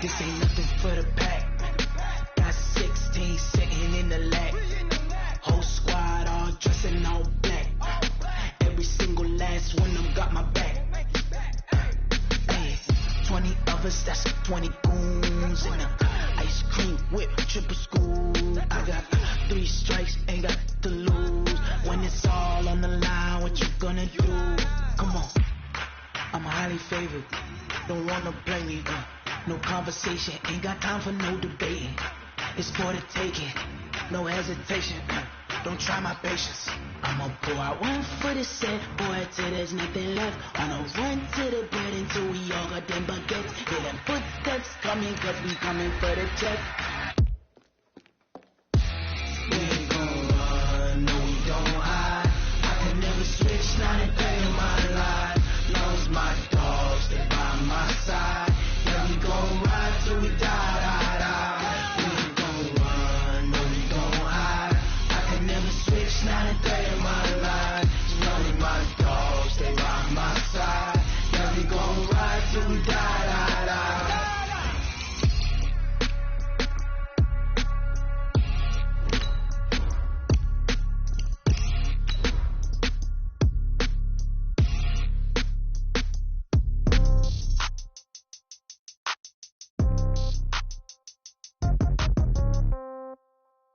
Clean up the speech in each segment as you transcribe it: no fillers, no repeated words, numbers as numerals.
This ain't nothing for the pack. Got 16 sitting in the lap. Whole squad all dressing all black. Every single last one of them got my back. Hey, 20 of us, that's 20 goons in the ice cream whip, triple school. I got 3 strikes, ain't got to lose. When it's all on the line, what you gonna do? Come on, I'm highly favored. Don't wanna play me, no conversation, ain't got time for no debating. It's for the taking, no hesitation. Don't try my patience. I'ma pour out one for the set, boy, till there's nothing left. On a run to the bread until we all got them baguettes. Hear them footsteps coming, cause we coming for the check. We ain't gon' run, no we don't hide. I can never switch, not a day in my life. Long as my dogs stay by my side. Yeah, we gon' ride till we die, die, die. We ain't gon' run, no we don't hide. I can never switch, not a day in my life. Long as my dogs stay by my side. Yeah, we gon' ride till we die, die, die.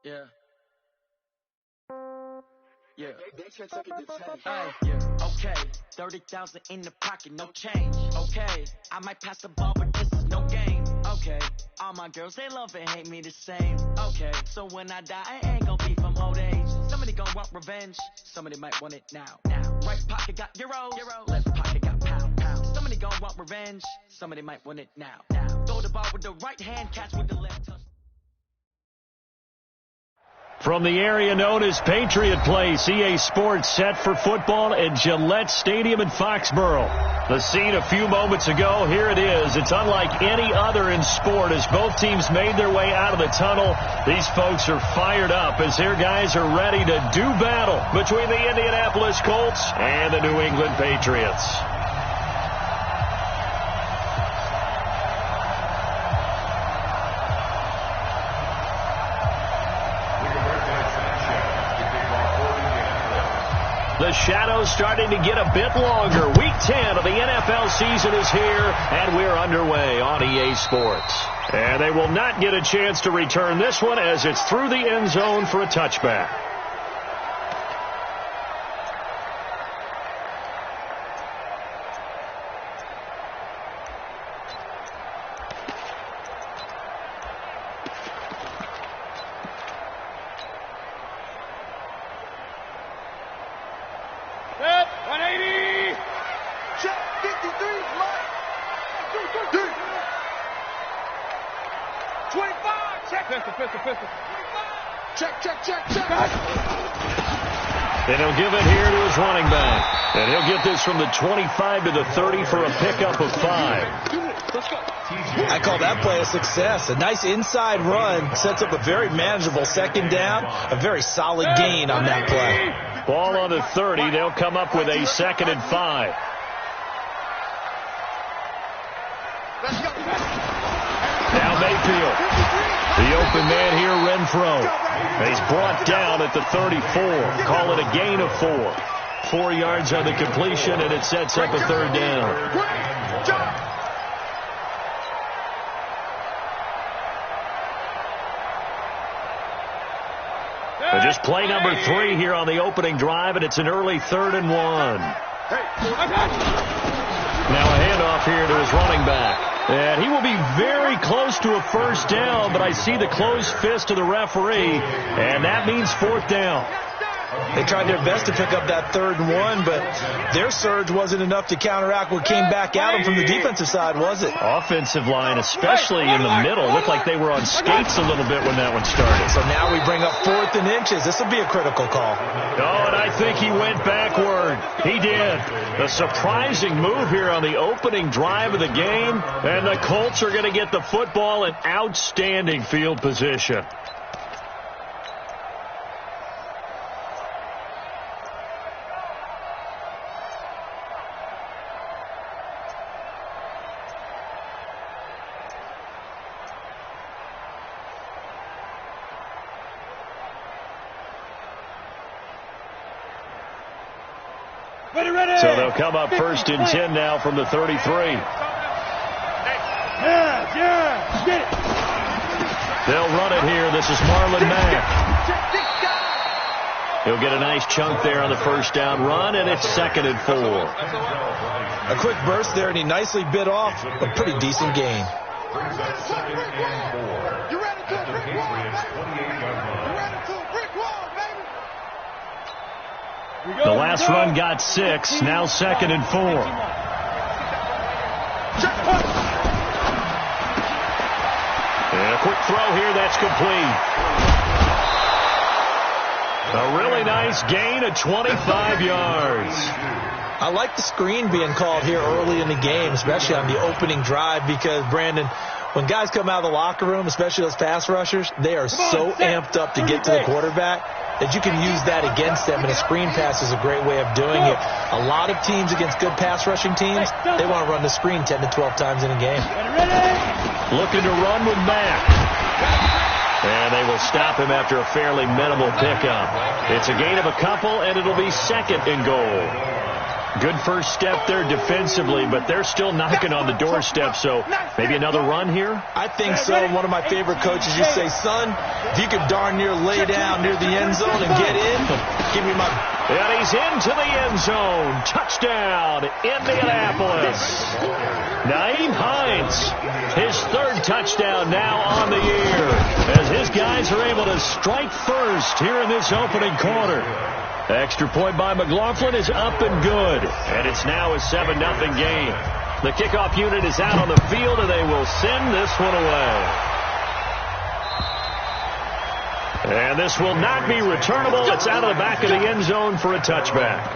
Yeah. Yeah. Yeah. Okay. 30,000 in the pocket, no change. Okay. I might pass the ball, but this is no game. Okay. All my girls, they love and hate me the same. Okay. So when I die, I ain't gonna be from old age. Somebody gonna want revenge. Somebody might want it now. Right pocket got euros. Left pocket got pound. Somebody gonna want revenge. Somebody might want it now. Throw the ball with the right hand, catch with the left touch. From the area known as Patriot Place, EA Sports set for football at Gillette Stadium in Foxborough. The scene a few moments ago, here it is. It's unlike any other in sport as both teams made their way out of the tunnel. These folks are fired up as their guys are ready to do battle between the Indianapolis Colts and the New England Patriots. The shadow's starting to get a bit longer. Week 10 of the NFL season is here, and we're underway on EA Sports. And they will not get a chance to return this one as it's through the end zone for a touchback. And he'll give it here to his running back. And he'll get this from the 25 to the 30 for a pickup of 5. I call that play a success. A nice inside run sets up a very manageable second down. A very solid gain on that play. Ball on the 30. They'll come up with a 2nd and 5. Now Mayfield. The open man here, Renfro. He's brought down at the 34. Call it a gain of 4. 4 yards on the completion, and it sets up a 3rd down. But just play number 3 here on the opening drive, and it's an early 3rd and 1. Now a handoff here to his running back. And he will be very close to a 1st down, but I see the closed fist of the referee, and that means 4th down. They tried their best to pick up that 3rd and 1, but their surge wasn't enough to counteract what came back at them from the defensive side, was it? Offensive line, especially in the middle, looked like they were on skates a little bit when that one started. So now we bring up 4th and inches. This will be a critical call. Oh, and I think he went backward. He did. A surprising move here on the opening drive of the game, and the Colts are going to get the football in outstanding field position. So they'll come up first and 10 now from the 33. They'll run it here. This is Marlon Mack. He'll get a nice chunk there on the first down run, and it's 2nd and 4. A quick burst there, and he nicely bit off a pretty decent gain. The last run got 6. Now 2nd and 4. And a quick throw here. That's complete. A really nice gain of 25 yards. I like the screen being called here early in the game, especially on the opening drive, because, Brandon, when guys come out of the locker room, especially those pass rushers, they are so amped up to get to the quarterback that you can use that against them, and a screen pass is a great way of doing it. A lot of teams against good pass rushing teams, they want to run the screen 10 to 12 times in a game. Looking to run with Mack. And they will stop him after a fairly minimal pickup. It's a gain of a couple, and it'll be 2nd and goal. Good first step there defensively, but they're still knocking on the doorstep, so maybe another run here? I think so. One of my favorite coaches used to say, son, if you could darn near lay down near the end zone and get in, give me my... And he's into the end zone. Touchdown, Indianapolis. Nyheim Hines, his 3rd touchdown now on the year, as his guys are able to strike first here in this opening quarter. Extra point by McLaughlin is up and good, and it's now a 7-0 game. The kickoff unit is out on the field, and they will send this one away. And this will not be returnable. It's out of the back of the end zone for a touchback.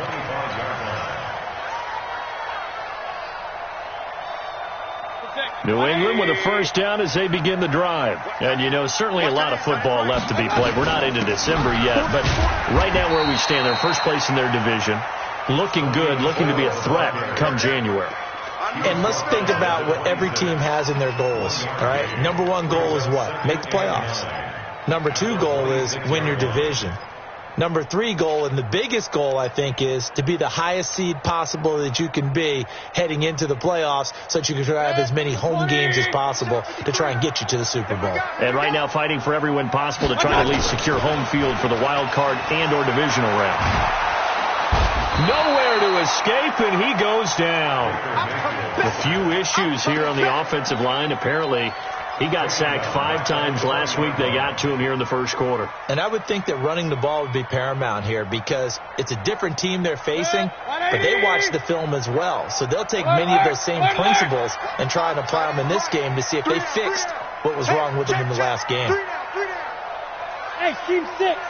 New England with a first down as they begin the drive. And, you know, certainly a lot of football left to be played. We're not into December yet, but right now where we stand, they're first place in their division. Looking good, looking to be a threat come January. And let's think about what every team has in their goals, all right? Number 1 goal is what? Make the playoffs. Number 2 goal is win your division. Number 3 goal, and the biggest goal, I think, is to be the highest seed possible that you can be heading into the playoffs so that you can have as many home games as possible to try and get you to the Super Bowl. And right now fighting for every win possible to try to at least secure home field for the wild card and or divisional round. Nowhere to escape, and he goes down. A few issues here on the offensive line. Apparently, he got sacked 5 times last week. They got to him here in the first quarter. And I would think that running the ball would be paramount here because it's a different team they're facing, but they watch the film as well. So they'll take many of those same principles and try and apply them in this game to see if they fixed what was wrong with them in the last game. Hey, team 6.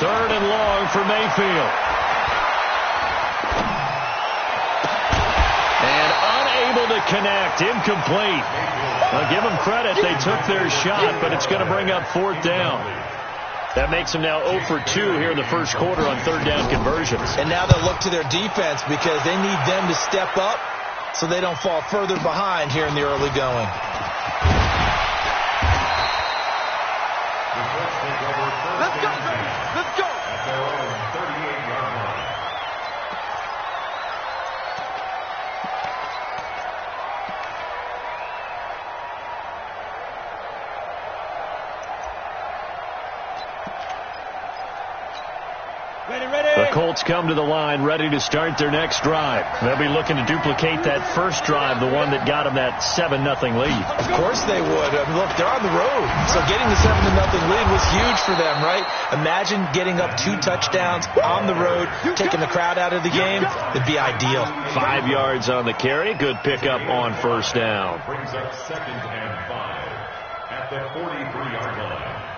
3rd and long for Mayfield. Unable to connect. Incomplete. I'll give them credit. They took their shot, but it's going to bring up 4th down. That makes them now 0 for 2 here in the first quarter on 3rd down conversions. And now they'll look to their defense because they need them to step up so they don't fall further behind here in the early going. Let's go, baby. Let's go. The Colts come to the line ready to start their next drive. They'll be looking to duplicate that first drive, the one that got them that 7-0 lead. Of course they would. I mean, look, they're on the road. So getting the 7-0 lead was huge for them, right? Imagine getting up 2 touchdowns on the road, taking the crowd out of the game. It'd be ideal. 5 yards on the carry. Good pickup on first down. Brings up 2nd and 5 at the 43-yard line.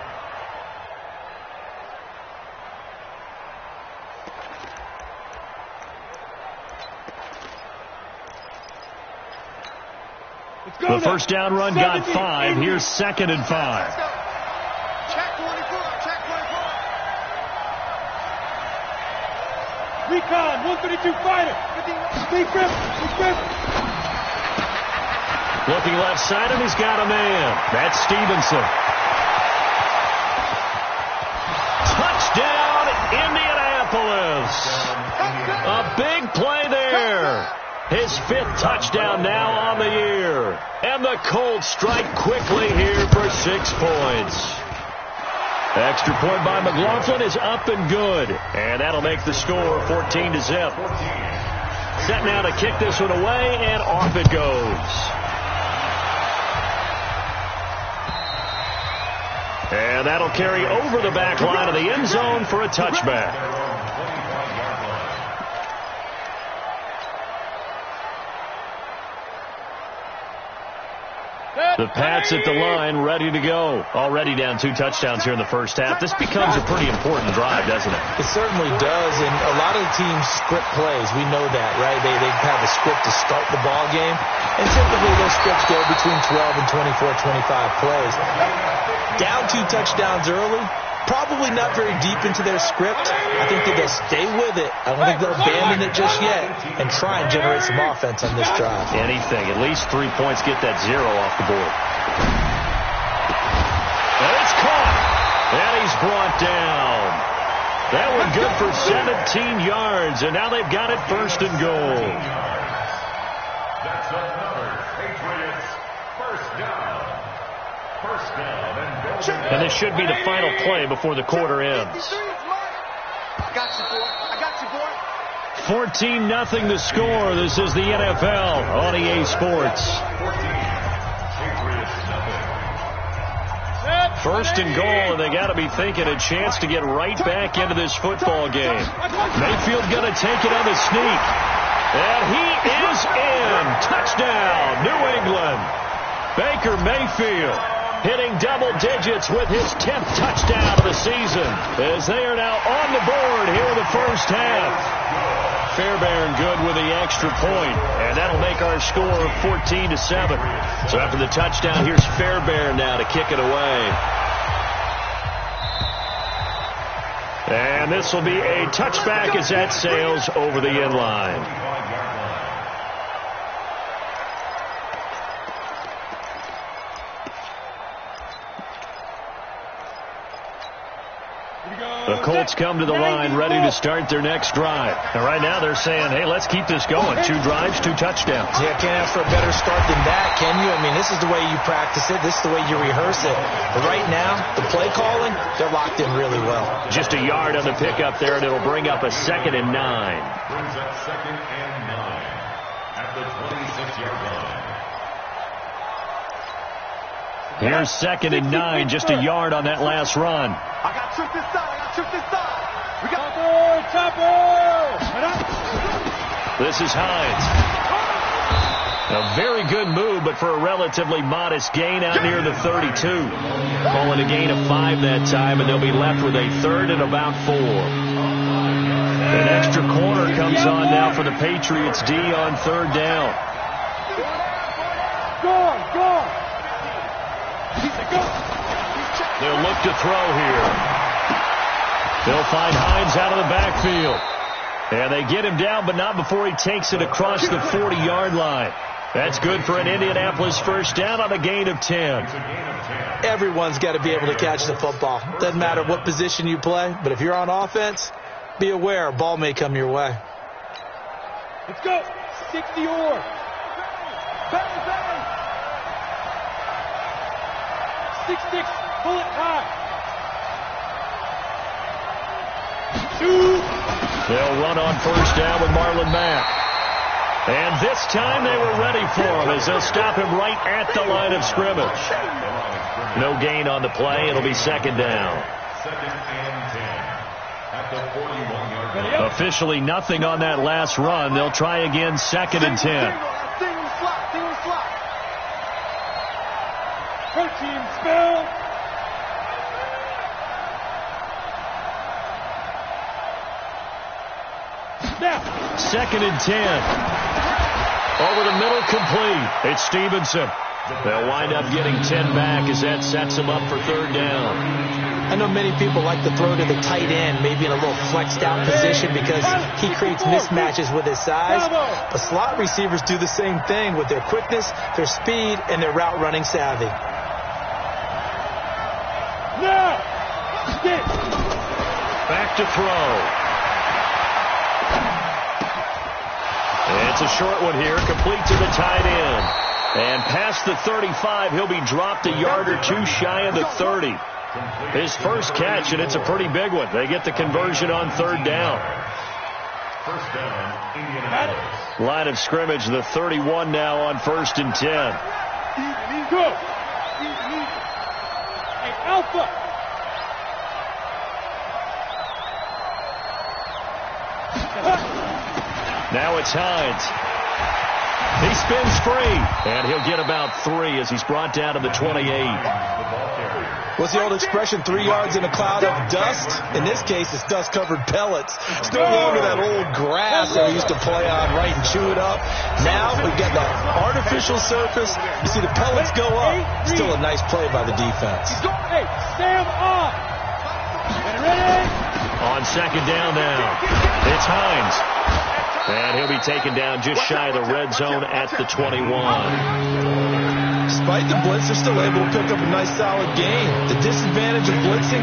The first down run got 5. Here's 2nd and 5. Check 44. Check 44. Recon, 132 fighter. Big grip. Looking left side, and he's got a man. That's Stevenson. Touchdown, Indianapolis. this. A big play there. His 5th touchdown now on the year. And the Colts strike quickly here for 6 points. Extra point by McLaughlin is up and good. And that'll make the score 14-0. Set now to kick this one away, and off it goes. And that'll carry over the back line of the end zone for a touchback. The Pats at the line, ready to go. Already down 2 touchdowns here in the first half. This becomes a pretty important drive, doesn't it? It certainly does, and a lot of the teams script plays. We know that, right? They have a script to start the ball game, and typically those scripts go between 12 and 24, 25 plays. Down 2 touchdowns early, probably not very deep into their script. I think that they'll stay with it. I don't think they'll abandon it just yet and try and generate some offense on this drive. Anything. At least 3 points, get that 0 off the board. And it's caught. And he's brought down. That one good for 17 yards, and now they've got it 1st and goal. That's another Patriots first down. First down and goal. And this should be the final play before the quarter ends. I got you, boy. I got you, boy. 14-0 the score. This is the NFL on EA Sports. 1st and goal, and they got to be thinking a chance to get right back into this football game. Mayfield going to take it on the sneak. And he is in. Touchdown, New England. Baker Mayfield hitting double digits with his 10th touchdown of the season, as they are now on the board here in the first half. Fairbairn good with the extra point, and that'll make our score 14-7. So after the touchdown, here's Fairbairn now to kick it away. And this will be a touchback as that sails over the end line. The Colts come to the line ready to start their next drive. And right now they're saying, hey, let's keep this going. 2 drives, 2 touchdowns. Yeah, can't ask for a better start than that, can you? I mean, this is the way you practice it. This is the way you rehearse it. But right now, the play calling, they're locked in really well. Just a yard on the pickup there, and it'll bring up a 2nd and 9. Brings up 2nd and 9 at the 26-yard line. Here's 2nd and 9, just a yard on that last run. I got tripped this side. We got chopper. This is Hines. A very good move, but for a relatively modest gain out near the 32. Calling a gain of 5 that time, and they'll be left with a 3rd and about 4. An extra corner comes on now for the Patriots D on 3rd down. Go. They'll look to throw here. They'll find Hines out of the backfield. And they get him down, but not before he takes it across the 40-yard line. That's good for an Indianapolis first down on a gain of 10. Everyone's got to be able to catch the football. Doesn't matter what position you play, but if you're on offense, be aware a ball may come your way. Let's go. 60-or. Bang. 6-6. Pull it high. 2. They'll run on first down with Marlon Mack. And this time they were ready for him as they'll stop him right at the line of scrimmage. No gain on the play. It'll be 2nd down. 2nd and 10 at the 41-yard line. Officially nothing on that last run. They'll try again 2nd and 10. Single slot. Protein spill. Now. 2nd and 10. Over the middle, complete. It's Stevenson. They'll wind up getting 10 back as that sets them up for 3rd down. I know many people like to throw to the tight end, maybe in a little flexed out position because he creates mismatches with his size. But slot receivers do the same thing with their quickness, their speed, and their route running savvy. Now. Back to throw. It's a short one here, complete to the tight end. And past the 35, he'll be dropped a yard or two shy of the 30. His first catch, and it's a pretty big one. They get the conversion on third down. First down, Indianapolis. Line of scrimmage, the 31 now on 1st and 10. Go. Hey, Alpha. Now it's Hines. He spins free, and he'll get about 3 as he's brought down to the 28. What's the old expression, 3 yards in a cloud of dust? In this case, it's dust-covered pellets. Still going to that old grass that we used to play on, right, and chew it up. Now we've got that artificial surface. You see the pellets go up. Still a nice play by the defense. Hey, Sam off. Ready? On second down now, it's Hines. And he'll be taken down just shy of the red zone at the 21. Despite the blitz, they're still able to pick up a nice solid gain. The disadvantage of blitzing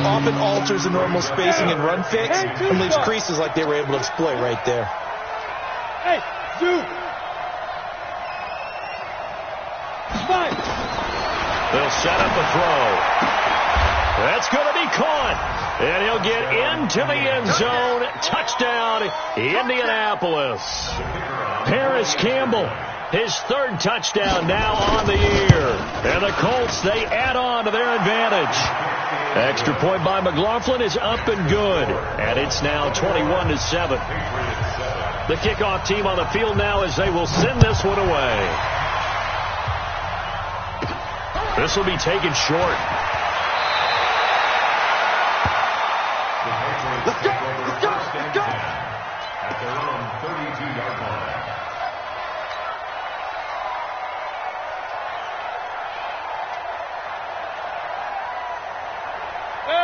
often alters the normal spacing and run fix and leaves creases like they were able to exploit right there. Hey, Zoo. Five. They'll set up a throw. That's going to be caught. And he'll get into the end zone. Touchdown, Indianapolis. Paris Campbell, his third touchdown now on the year. And the Colts, they add on to their advantage. Extra point by McLaughlin is up and good. And it's now 21-7. The kickoff team on the field now as they will send this one away. This will be taken short. Let's go! Let's go! Let's go! At their own 32-yard line.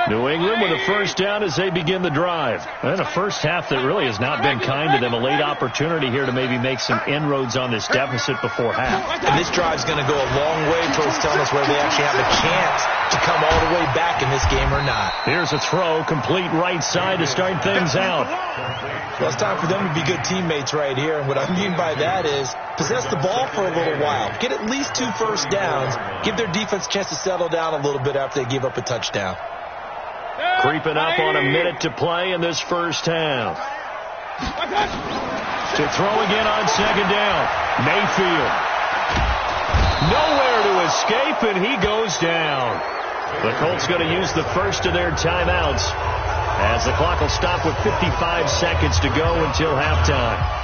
New England with a first down as they begin the drive. And a first half that really has not been kind to them. A late opportunity here to maybe make some inroads on this deficit before half. And this drive's going to go a long way towards telling us whether they actually have a chance to come all the way back in this game or not. Here's a throw, complete right side to start things out. Well, it's time for them to be good teammates right here. And what I mean by that is possess the ball for a little while. Get at least 2 first downs. Give their defense a chance to settle down a little bit after they give up a touchdown. Creeping up on a minute to play in this first half. To throw again on second down. Mayfield. Nowhere to escape, and he goes down. The Colts going to use the first of their timeouts as the clock will stop with 55 seconds to go until halftime.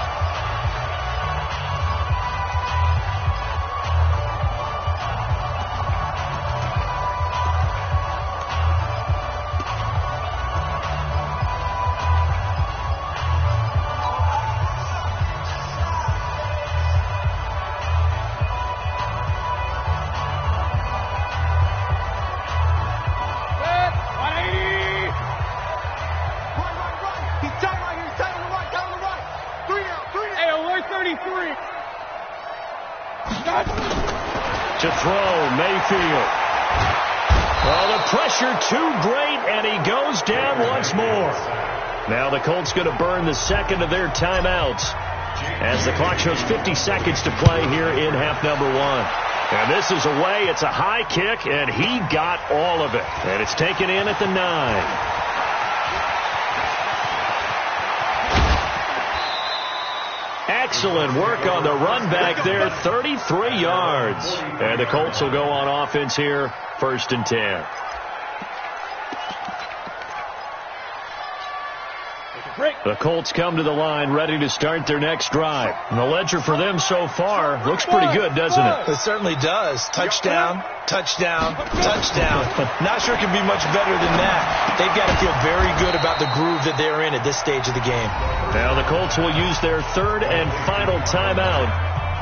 To throw, Mayfield. Well, the pressure too great, and he goes down once more. Now the Colts going to burn the second of their timeouts as the clock shows 50 seconds to play here in half number 1. And this is away. It's a high kick, and he got all of it. And it's taken in at the 9. Excellent work on the run back there, 33 yards. And the Colts will go on offense here, 1st and 10. The Colts come to the line ready to start their next drive. And the ledger for them so far looks pretty good, doesn't it? It certainly does. Touchdown, touchdown, touchdown. Not sure it can be much better than that. They've got to feel very good about the groove that they're in at this stage of the game. Now the Colts will use their third and final timeout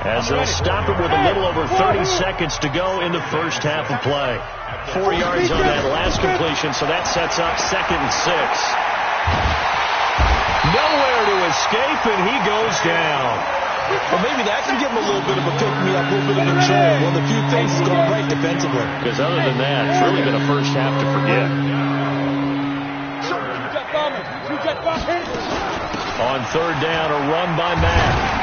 as they'll stop it with a little over 30 seconds to go in the first half of play. 4 yards on that last completion, so that sets up 2nd and 6. Nowhere to escape, and he goes down. Well, maybe that can give him a little bit of a pick-me-up, a little bit of a joy. One of the few things that's gone right defensively. Because other than that, it's really been a first half to forget. You got bombers. You got bombers. On third down, a run by Matt.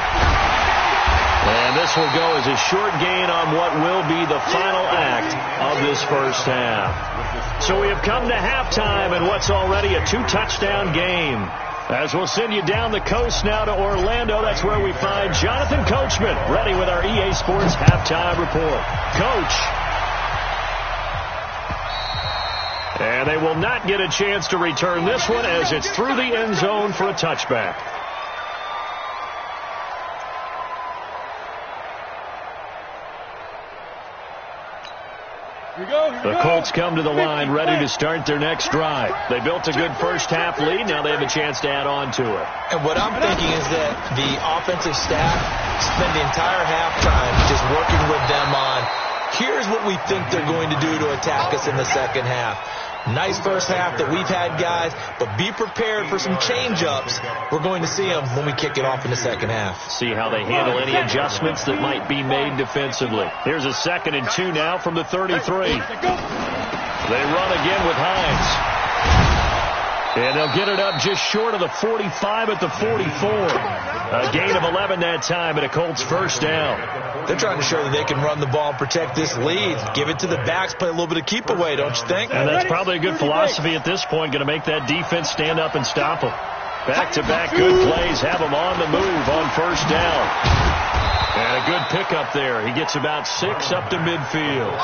And this will go as a short gain on what will be the final act of this first half. So we have come to halftime in what's already a 2-touchdown game. As we'll send you down the coast now to Orlando, that's where we find Jonathan Coachman, ready with our EA Sports halftime report. Coach. And they will not get a chance to return this one as it's through the end zone for a touchback. The Colts come to the line ready to start their next drive. They built a good first half lead. Now they have a chance to add on to it. And what I'm thinking is that the offensive staff spend the entire halftime just working with them on, here's what we think they're going to do to attack us in the second half. Nice first half that we've had, guys, but be prepared for some change-ups. We're going to see them when we kick it off in the second half. See how they handle any adjustments that might be made defensively. Here's a 2nd and 2 now from the 33. They run again with Hines. And they'll get it up just short of the 45 at the 44. A gain of 11 that time and a Colts first down. They're trying to show that they can run the ball and protect this lead. Give it to the backs, play a little bit of keep away, don't you think? And that's probably a good philosophy at this point, going to make that defense stand up and stop them. Back-to-back good plays, have them on the move on first down. And a good pickup there. He gets about 6 up to midfield.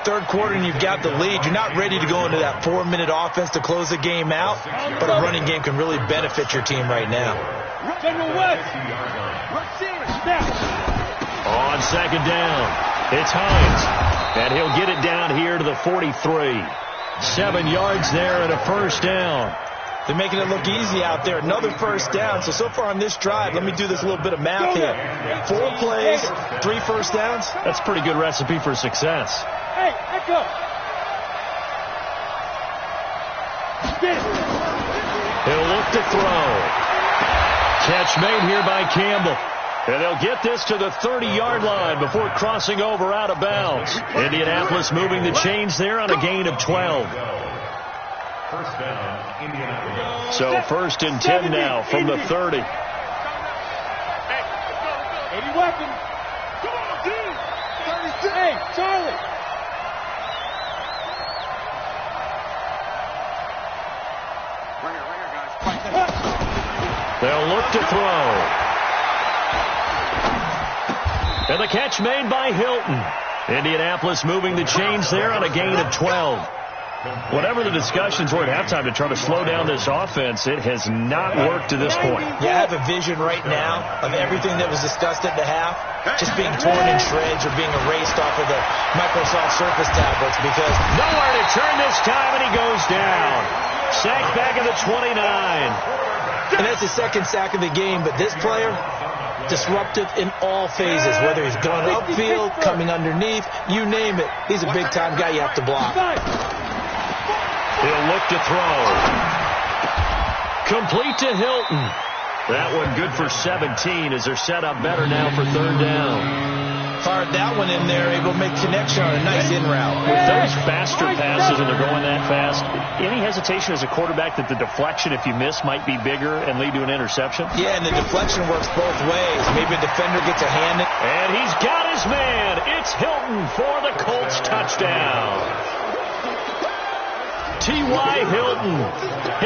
Third quarter and you've got the lead. You're not ready to go into that 4-minute offense to close the game out, but a running game can really benefit your team right now. On second down, it's Hines, and he'll get it down here to the 43. 7 yards there and a first down. They're making it look easy out there. Another first down. So far on this drive, let me do this little bit of math here. 4 plays, 3 first downs. That's a pretty good recipe for success. Hey, let's go. He'll look to throw. Catch made here by Campbell. And they'll get this to the 30-yard line before crossing over out of bounds. Indianapolis moving the chains there on a gain of 12. First down, Indianapolis. So 1st and 10 now from the 30. 80 weapons. Come on, dude. 36. Hey, Charlie. Right here, guys. They'll look to throw. And the catch made by Hilton. Indianapolis moving the chains there on a gain of 12. Whatever the discussions were at halftime to try to slow down this offense, it has not worked to this point. Yeah, I have a vision right now of everything that was discussed at the half just being torn in shreds or being erased off of the Microsoft Surface tablets because nowhere to turn this time, and he goes down. Sacked back at the 29. And that's the 2nd sack of the game, but this player, disruptive in all phases, whether he's going upfield, coming underneath, you name it. He's a big-time guy you have to block. He'll look to throw. Complete to Hilton. That one good for 17 as they're set up better now for 3rd down. Fired that one in there, able to make connection on a nice in route. With those faster passes and they're going that fast, any hesitation as a quarterback that the deflection, if you miss, might be bigger and lead to an interception? Yeah, and the deflection works both ways. Maybe a defender gets a hand. And he's got his man. It's Hilton for the Colts touchdown. T.Y. Hilton,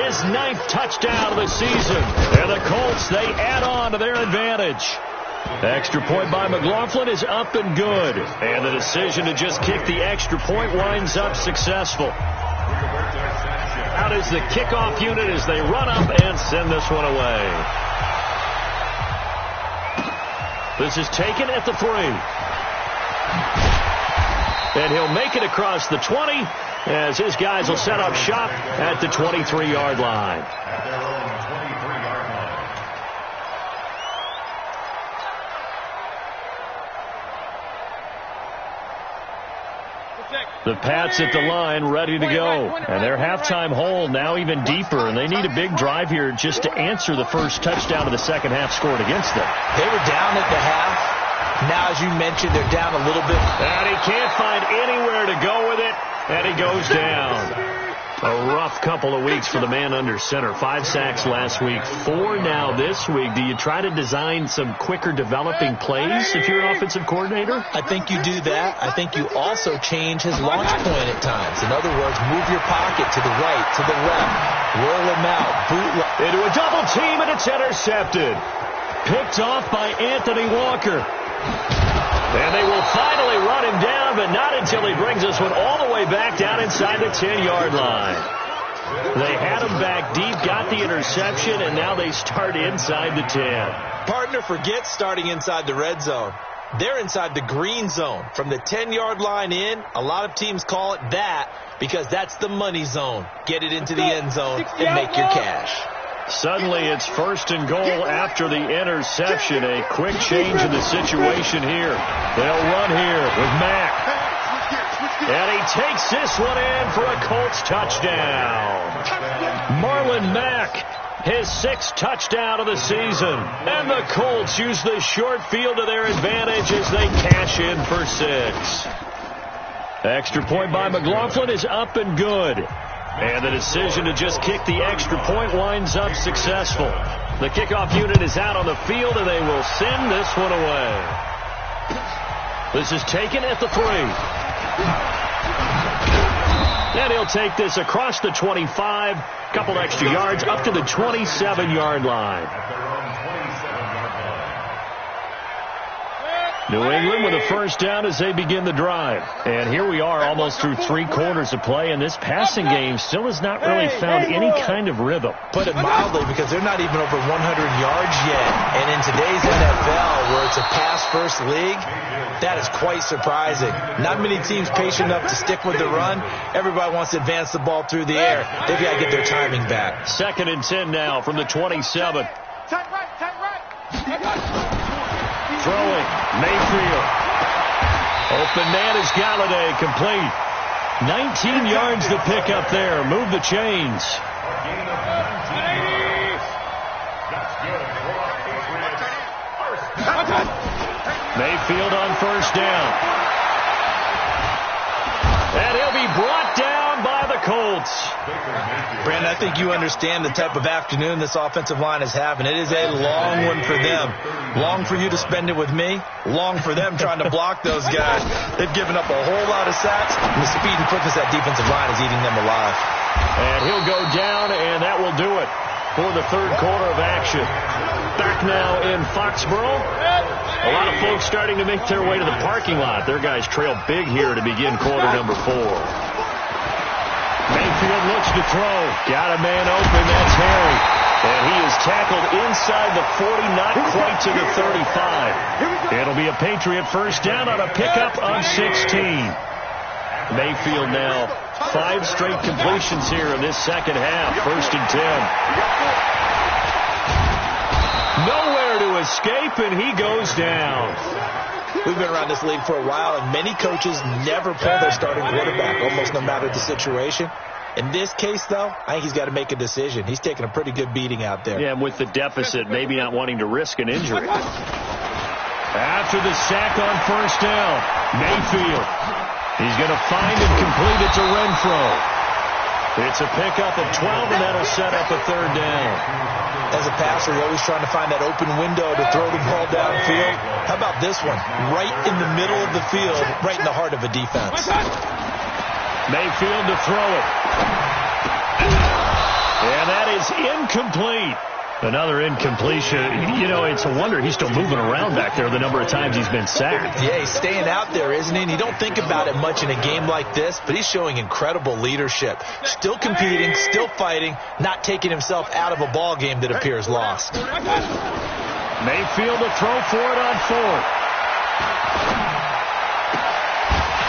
his 9th touchdown of the season. And the Colts, they add on to their advantage. Extra point by McLaughlin is up and good. And the decision to just kick the extra point winds up successful. Out is the kickoff unit as they run up and send this one away. This is taken at the 3. And he'll make it across the 20 as his guys will set up shop at the 23-yard line. The Pats at the line ready to go. And their halftime hole now even deeper. And they need a big drive here just to answer the first touchdown of the second half scored against them. They were down at the half. Now, as you mentioned, they're down a little bit. And he can't find anywhere to go with it. And he goes down. A rough couple of weeks for the man under center. 5 sacks last week, 4 now this week. Do you try to design some quicker developing plays if you're an offensive coordinator? I think you do that. I think you also change his launch point at times. In other words, move your pocket to the right, to the left, roll him out, bootleg. Into a double team, and it's intercepted. Picked off by Anthony Walker. And they will finally run him down, but not until he brings this one all the way back down inside the 10-yard line. They had him back deep, got the interception, and now they start inside the 10. Partner forgets starting inside the red zone. They're inside the green zone. From the 10-yard line in, a lot of teams call it that because that's the money zone. Get it into the end zone and make your cash. Suddenly it's 1st and goal after the interception. A quick change in the situation here. They'll run here with Mack. And he takes this one in for a Colts touchdown. Marlon Mack, his 6th touchdown of the season. And the Colts use the short field to their advantage as they cash in for 6. Extra point by McLaughlin is up and good. And the decision to just kick the extra point winds up successful. The kickoff unit is out on the field, and they will send this one away. This is taken at the 3. And he'll take this across the 25, couple extra yards, up to the 27-yard line. New England with a 1st down as they begin the drive. And here we are almost through 3 quarters of play, and this passing game still has not really found any kind of rhythm. Put it mildly, because they're not even over 100 yards yet. And in today's NFL, where it's a pass-first league, that is quite surprising. Not many teams patient enough to stick with the run. Everybody wants to advance the ball through the air. They've got to get their timing back. 2nd and 10 now from the 27. Throwing, Mayfield. Open man is Galladay, complete. 19 yards to pick up there. Move the chains. Mayfield on 1st down. And he'll be brought down by the Colts. Brandon, I think you understand the type of afternoon this offensive line is having. It is a long one for them. Long for you to spend it with me. Long for them trying to block those guys. They've given up a whole lot of sacks, and the speed and quickness of that defensive line is eating them alive. And he'll go down, and that will do it for the 3rd quarter of action. Back now in Foxborough. A lot of folks starting to make their way to the parking lot. Their guys trail big here to begin quarter number 4. Mayfield looks to throw. Got a man open. That's Harry. And he is tackled inside the 40, not quite to the 35. It'll be a Patriot 1st down on a pickup of 16. Mayfield now 5 straight completions here in this 2nd half. 1st and 10. Nowhere to escape, and he goes down. We've been around this league for a while, and many coaches never pull their starting quarterback, almost no matter the situation. In this case, though, I think he's got to make a decision. He's taking a pretty good beating out there. Yeah, and with the deficit, maybe not wanting to risk an injury. After the sack on 1st down, Mayfield. He's going to find and complete it to Renfro. It's a pickup of 12, and that'll set up a 3rd down. As a passer, you're always trying to find that open window to throw the ball downfield. How about this one? Right in the middle of the field, right in the heart of a defense. Mayfield to throw it. And that is incomplete. Another incompletion. You know, it's a wonder he's still moving around back there the number of times he's been sacked. Yeah, he's staying out there, isn't he? And you don't think about it much in a game like this, but he's showing incredible leadership. Still competing, still fighting, not taking himself out of a ball game that appears lost. Mayfield to throw for it on 4th.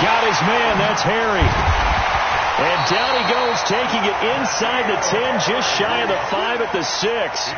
Got his man, that's Harry. And down he goes, taking it inside the 10, just shy of the 5 at the 6.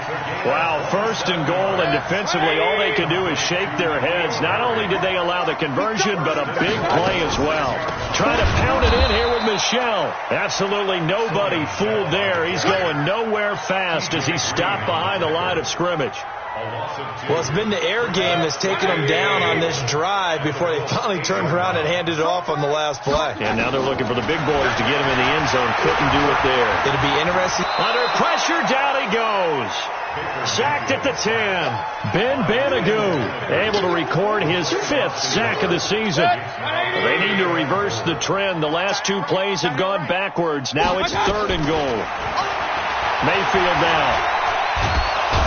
Wow, 1st and goal, and defensively all they can do is shake their heads. Not only did they allow the conversion, but a big play as well. Trying to pound it in here with Michel. Absolutely nobody fooled there. He's going nowhere fast as he stopped behind the line of scrimmage. Well, it's been the air game that's taken them down on this drive before they finally turned around and handed it off on the last play. And now they're looking for the big boys to get him in the end zone. Couldn't do it there. It'll be interesting. Under pressure, down he goes. Sacked at the 10. Ben Banagoo able to record his 5th sack of the season. They need to reverse the trend. The last 2 plays have gone backwards. Now it's 3rd and goal. Mayfield now.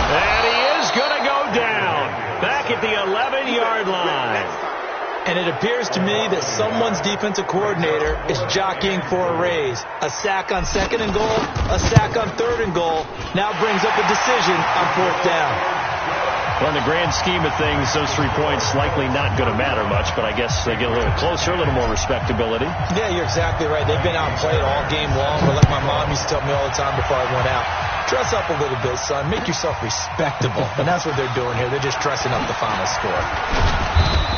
And he is going to go down. Back at the 11-yard line. And it appears to me that someone's defensive coordinator is jockeying for a raise. A sack on 2nd and goal, a sack on 3rd and goal. Now brings up a decision on 4th down. Well, in the grand scheme of things, those 3 points likely not going to matter much, but I guess they get a little closer, a little more respectability. Yeah, you're exactly right. They've been outplayed all game long, but like my mom used to tell me all the time before I went out, dress up a little bit, son. Make yourself respectable. And that's what they're doing here. They're just dressing up the final score.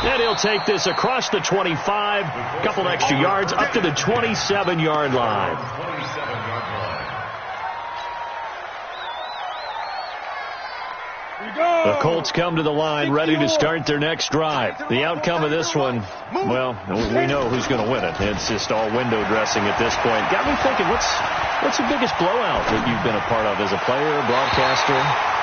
And he'll take this across the 25, a couple extra yards, up to the 27-yard line. The Colts come to the line, ready to start their next drive. The outcome of this one, well, we know who's going to win it. It's just all window dressing at this point. Got me thinking, what's the biggest blowout that you've been a part of as a player, broadcaster?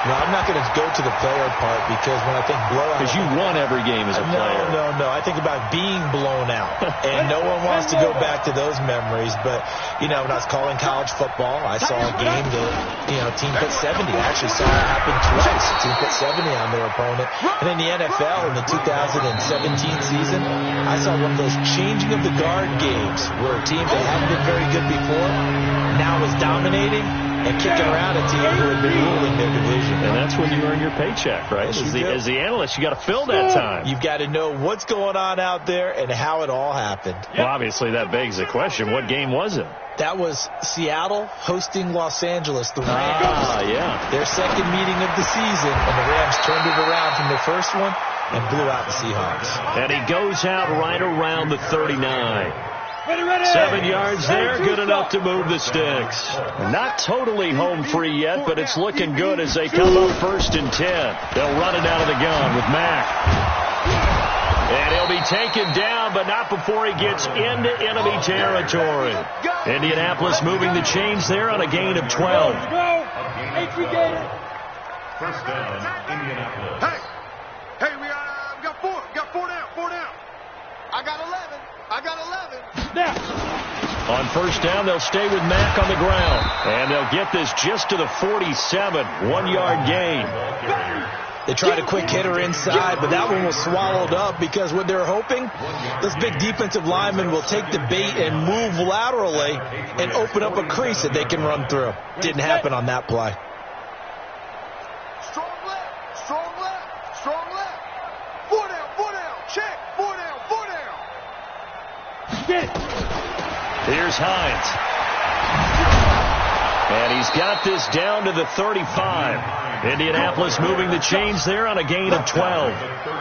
No, I'm not going to go to the player part because when I think blowout... Because you won every game as a player. No. I think about being blown out. And no one wants to go back to those memories. But, you know, when I was calling college football, I saw a game that, you know, team put 70. I actually saw it happen twice. A team put 70 on their opponent. And in the NFL, in the 2017 season, I saw one of those changing of the guard games where a team that hadn't been very good before now was dominating and kicking around a team who had been ruling their division. And that's when you earn your paycheck, right? As the analyst, you got to fill that time. You've got to know what's going on out there and how it all happened. Well, obviously, that begs the question, what game was it? That was Seattle hosting Los Angeles, the Rams. Yeah. Their second meeting of the season, and the Rams turned it around from their first one and blew out the Seahawks. And he goes out right around the 39. 7 yards there, good enough to move the sticks. Not totally home free yet, but it's looking good as they come up 1st and 10. They'll run it out of the gun with Mack. And he'll be taken down, but not before he gets into enemy territory. Indianapolis moving the chains there on a gain of 12. First down, Indianapolis. Hey, we got 4. Got 4 down. I got 11. On 1st down, they'll stay with Mack on the ground. And they'll get this just to the 47. 1-yard gain. They tried a quick hitter inside, but that one was swallowed up because what they're hoping, this big defensive lineman will take the bait and move laterally and open up a crease that they can run through. Didn't happen on that play. Strong left. 4 down. Check. 4 down. Here's Hines. And he's got this down to the 35. Indianapolis moving the chains there on a gain of 12.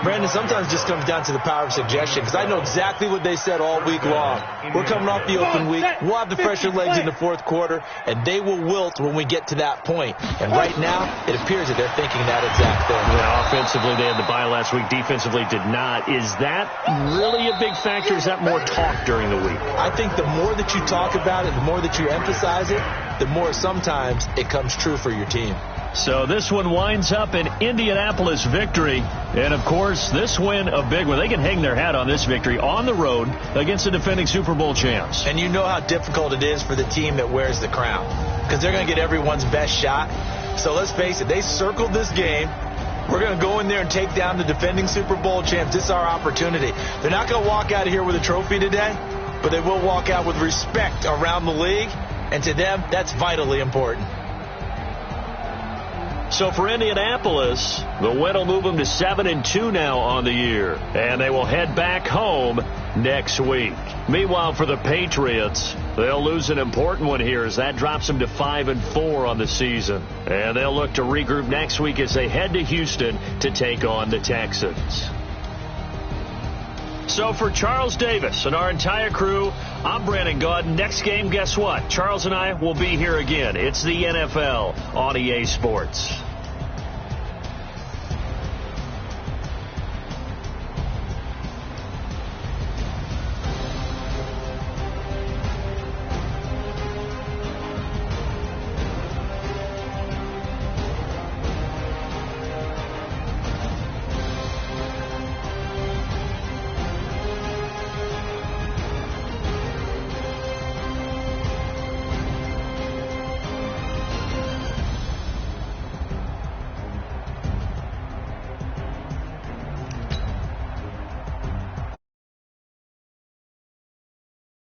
Brandon, sometimes it just comes down to the power of suggestion because I know exactly what they said all week long. We're coming off the open week. We'll have the fresher legs in the 4th quarter, and they will wilt when we get to that point. And right now, it appears that they're thinking that exact thing. Yeah, offensively, they had the bye last week. Defensively, did not. Is that really a big factor? Is that more talk during the week? I think the more that you talk about it, the more that you emphasize it, the more sometimes it comes true for your team. So this one winds up an Indianapolis victory. And, of course, this win a big one. They can hang their hat on this victory on the road against the defending Super Bowl champs. And you know how difficult it is for the team that wears the crown because they're going to get everyone's best shot. So let's face it, they circled this game. We're going to go in there and take down the defending Super Bowl champs. This is our opportunity. They're not going to walk out of here with a trophy today, but they will walk out with respect around the league. And to them, that's vitally important. So for Indianapolis, the win will move them to 7-2 now on the year. And they will head back home next week. Meanwhile, for the Patriots, they'll lose an important one here as that drops them to 5-4 on the season. And they'll look to regroup next week as they head to Houston to take on the Texans. So for Charles Davis and our entire crew, I'm Brandon Gaudin. Next game, guess what? Charles and I will be here again. It's the NFL on EA Sports.